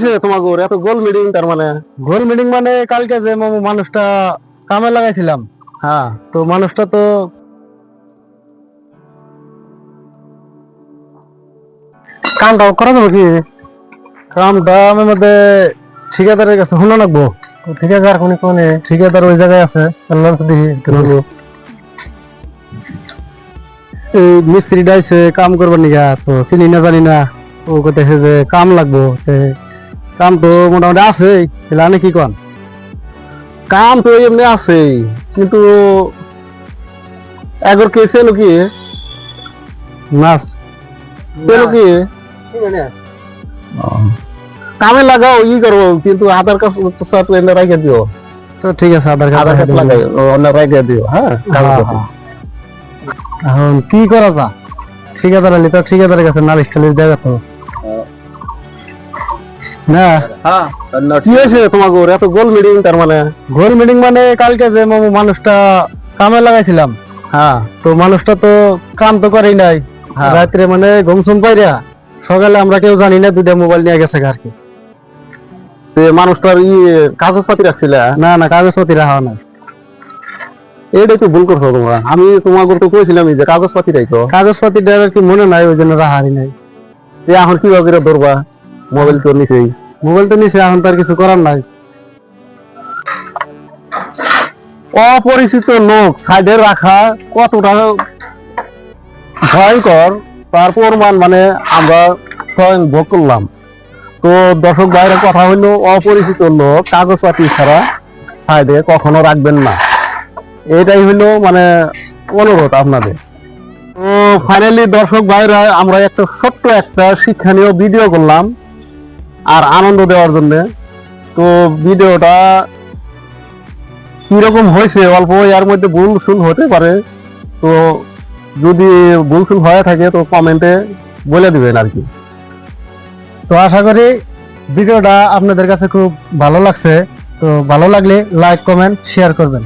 হয়েছে তোমাকে এত গোল মিটিং? তার মানে গোল মিটিং মানে কালকে যে মানুষটা কামে লাগাইছিলাম, হ্যাঁ, তো মানুষটা তো কামটা করা যাবে কি? কামটা আমার মধ্যে ঠিকাদারের কাছে শোনা লাগবো। তো ঠিকাদার কোনে ঠিকাদার ওই জায়গায় আছে, এই মিস্ত্রিটা আইছে কাম করবার নিগা, তো চিনি না জানি না, ও কইতেছে যে কাম লাগবো। কাম তো মোটামুটি আছে, তাহলে কি কন? কাম তো এমনি আছে, কিন্তু একবার কে ছিল কি মাছ ছিল কি কামে লাগাও ই করবো, কিন্তু আধার কার্ড তো সব এনে রাখে দিও। ঠিক আছে, আধার আধার কার্ড লাগাই অন্য রাখে দিও। হ্যাঁ, এখন কি করা যা? ঠিকাদার আলি তো ঠিকাদারের কাছে নালিশ টালিশ দেওয়া তো না। কি হয়েছে তোমাকে এত গোল মিটিং? তার মানে গোল মিটিং মানে কালকে যে মানুষটা কামে লাগাইছিলাম, হ্যাঁ, তো মানুষটা তো কাম তো করেই নাই। রাত্রে মানে ঘুমসুম পাইরা সকালে আমরা কেউ জানি না, দুইটা মোবাইল নিয়ে গেছে আর কি। মানুষটার কাগজপাতি রাখছিল? না না, কাগজপত্র রাখা নাই। এইটাই তো ভুল করছো তোমরা। আমি তোমাকে তো কইছিলাম যে কাগজপাতি রাখো। কাগজপত্র দেওয়ার কি মনে নাই, ওই জন্য রাখারই নাই। এখন কিভাবে ধরবা? মোবাইল তো নিছেই। মোবাইল তো নিচে, এখন তার কিছু করার নাই। অপরিচিত লোক সাইডে রাখা কতটা ভয়ঙ্কর তার প্রমাণ মানে আমরা স্বয়ং ভোগ করলাম। তো দর্শক ভাইয়ের কথা হইলো, অপরিচিত লোক কাগজপাতি ছাড়া সাইডে কখনো রাখবেন না। এটাই হইলো মানে অনুরোধ আপনাদের। তো ফাইনালি দর্শক ভাইরা, আমরা একটা ছোট্ট একটা শিক্ষণীয় ভিডিও করলাম আর আনন্দ দেওয়ার জন্য। তো ভিডিওটা কিরকম হয়েছে, অল্প এর মধ্যে ভুল সুল হতে পারে। তো যদি ভুল সুল হয়ে থাকে তো কমেন্টে বলে দিবেন আর কি। তো আশা করি ভিডিওটা আপনাদের কাছে খুব ভালো লাগছে। তো ভালো লাগলে লাইক, কমেন্ট, শেয়ার করবেন।